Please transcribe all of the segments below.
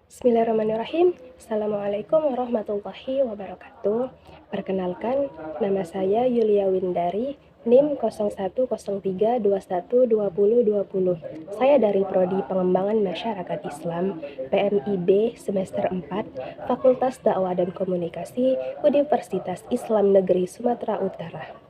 Bismillahirrahmanirrahim. Assalamualaikum warahmatullahi wabarakatuh. Perkenalkan, nama saya Yulia Windari, NIM 0103212020. Saya dari Prodi Pengembangan Masyarakat Islam, PMIB semester 4, Fakultas Dakwah dan Komunikasi, Universitas Islam Negeri Sumatera Utara.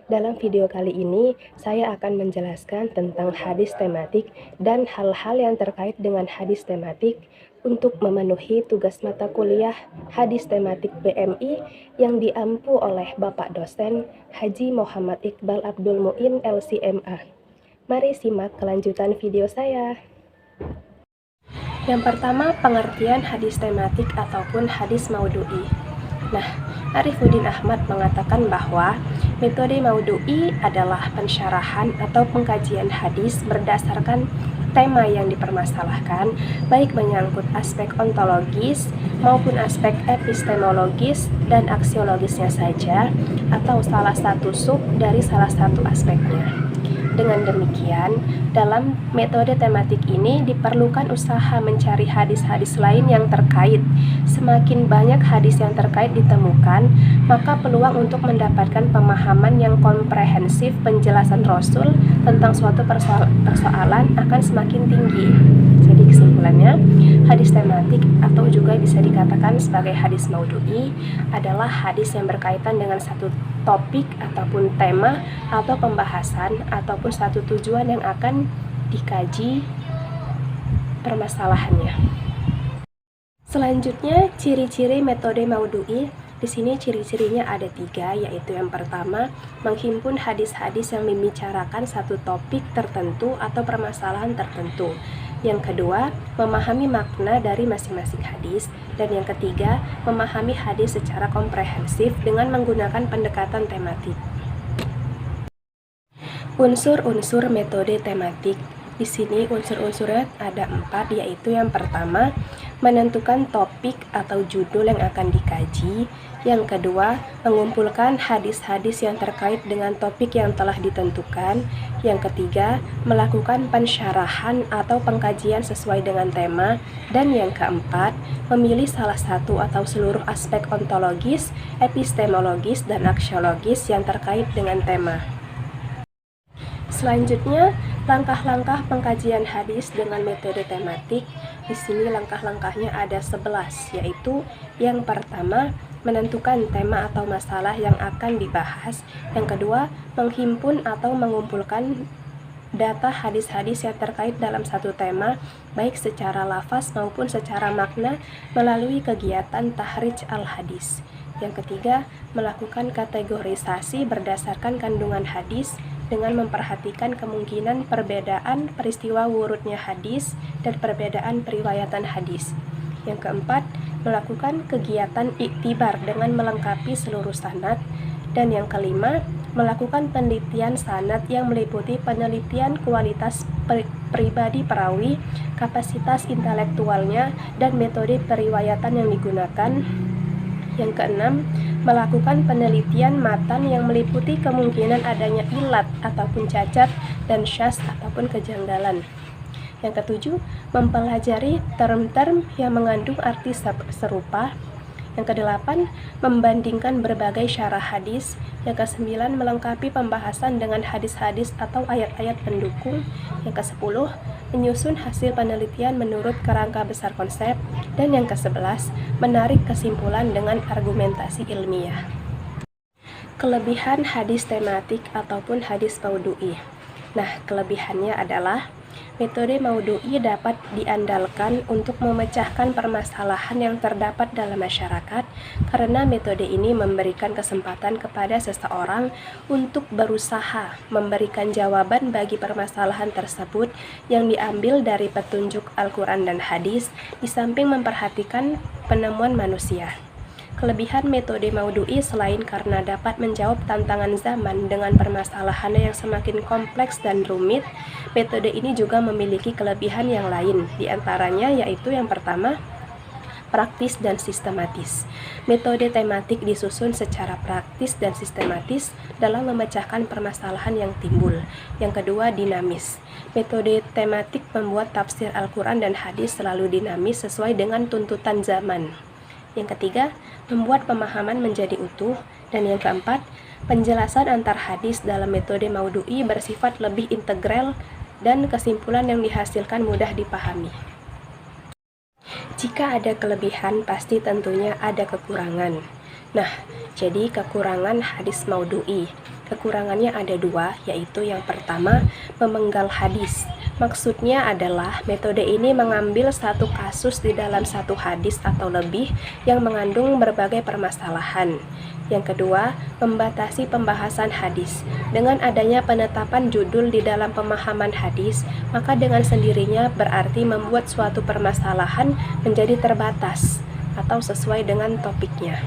Dalam video kali ini, saya akan menjelaskan tentang hadis tematik dan hal-hal yang terkait dengan hadis tematik untuk memenuhi tugas mata kuliah hadis tematik PMI yang diampu oleh Bapak dosen Haji Muhammad Iqbal Abdul Muin LCMA. Mari simak kelanjutan video saya. Yang pertama, pengertian hadis tematik ataupun hadis maudhu'i. Nah, Arifudin Ahmad mengatakan bahwa metode maudhu'i adalah pensyarahan atau pengkajian hadis berdasarkan tema yang dipermasalahkan, baik menyangkut aspek ontologis maupun aspek epistemologis dan aksiologisnya saja, atau salah satu sub dari salah satu aspeknya. Dengan demikian, dalam metode tematik ini diperlukan usaha mencari hadis-hadis lain yang terkait. Semakin banyak hadis yang terkait ditemukan, maka peluang untuk mendapatkan pemahaman yang komprehensif penjelasan Rasul tentang suatu persoalan akan semakin tinggi. Jadi kesimpulannya, hadis tematik atau juga bisa dikatakan sebagai hadis maudhu'i adalah hadis yang berkaitan dengan satu topik ataupun tema atau pembahasan ataupun satu tujuan yang akan dikaji permasalahannya. Selanjutnya, ciri-ciri metode maudhu'i. Di sini ciri-cirinya ada 3, yaitu yang pertama, menghimpun hadis-hadis yang membicarakan satu topik tertentu atau permasalahan tertentu. Yang kedua, memahami makna dari masing-masing hadis. Dan yang ketiga, memahami hadis secara komprehensif dengan menggunakan pendekatan tematik. Unsur-unsur metode tematik. Di sini unsur-unsurnya ada 4, yaitu yang pertama, menentukan topik atau judul yang akan dikaji. Yang kedua, mengumpulkan hadis-hadis yang terkait dengan topik yang telah ditentukan. Yang ketiga, melakukan pensyarahan atau pengkajian sesuai dengan tema. Dan yang keempat, memilih salah satu atau seluruh aspek ontologis, epistemologis, dan aksiologis yang terkait dengan tema. Selanjutnya, langkah-langkah pengkajian hadis dengan metode tematik. Di sini langkah-langkahnya ada 11, yaitu yang pertama, menentukan tema atau masalah yang akan dibahas. Yang kedua, menghimpun atau mengumpulkan data hadis-hadis yang terkait dalam satu tema, baik secara lafaz maupun secara makna melalui kegiatan tahrij al-hadis. Yang ketiga, melakukan kategorisasi berdasarkan kandungan hadis dengan memperhatikan kemungkinan perbedaan peristiwa wurudnya hadis dan perbedaan periwayatan hadis. Yang keempat, melakukan kegiatan iktibar dengan melengkapi seluruh sanad. Dan yang kelima, melakukan penelitian sanad yang meliputi penelitian kualitas pribadi perawi, kapasitas intelektualnya, dan metode periwayatan yang digunakan. Yang keenam, melakukan penelitian matan yang meliputi kemungkinan adanya ilat ataupun cacat dan syadz ataupun kejanggalan. Yang ketujuh, mempelajari term-term yang mengandung arti serupa. Yang kedelapan, membandingkan berbagai syarah hadis. Yang kesembilan, melengkapi pembahasan dengan hadis-hadis atau ayat-ayat pendukung. Yang kesepuluh, menyusun hasil penelitian menurut kerangka besar konsep. Dan yang ke-11, menarik kesimpulan dengan argumentasi ilmiah. Kelebihan hadis tematik ataupun hadis maudhu'i. Nah, kelebihannya adalah metode maudhu'i dapat diandalkan untuk memecahkan permasalahan yang terdapat dalam masyarakat karena metode ini memberikan kesempatan kepada seseorang untuk berusaha memberikan jawaban bagi permasalahan tersebut yang diambil dari petunjuk Al-Quran dan hadis, di samping memperhatikan penemuan manusia. Kelebihan metode maudhu'i selain karena dapat menjawab tantangan zaman dengan permasalahan yang semakin kompleks dan rumit, metode ini juga memiliki kelebihan yang lain, diantaranya yaitu yang pertama, praktis dan sistematis. Metode tematik disusun secara praktis dan sistematis dalam memecahkan permasalahan yang timbul. Yang kedua, dinamis. Metode tematik membuat tafsir Al-Quran dan hadis selalu dinamis sesuai dengan tuntutan zaman. Yang ketiga, membuat pemahaman menjadi utuh. Dan yang keempat, penjelasan antar hadis dalam metode Maudu'i bersifat lebih integral dan kesimpulan yang dihasilkan mudah dipahami. Jika ada kelebihan, pasti tentunya ada kekurangan. Nah, jadi kekurangan hadis Maudu'i. Kekurangannya ada dua, yaitu yang pertama, memenggal hadis. Maksudnya adalah metode ini mengambil satu kasus di dalam satu hadis atau lebih yang mengandung berbagai permasalahan. Yang kedua, membatasi pembahasan hadis. Dengan adanya penetapan judul di dalam pemahaman hadis, maka dengan sendirinya berarti membuat suatu permasalahan menjadi terbatas atau sesuai dengan topiknya.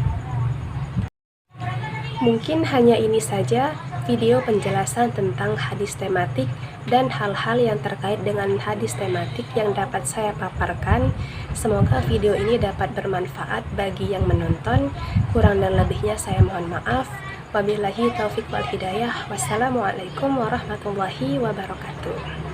Mungkin hanya ini saja video penjelasan tentang hadis tematik dan hal-hal yang terkait dengan hadis tematik yang dapat saya paparkan. Semoga video ini dapat bermanfaat bagi yang menonton. Kurang dan lebihnya saya mohon maaf. Wabillahi taufiq wal hidayah. Wassalamualaikum warahmatullahi wabarakatuh.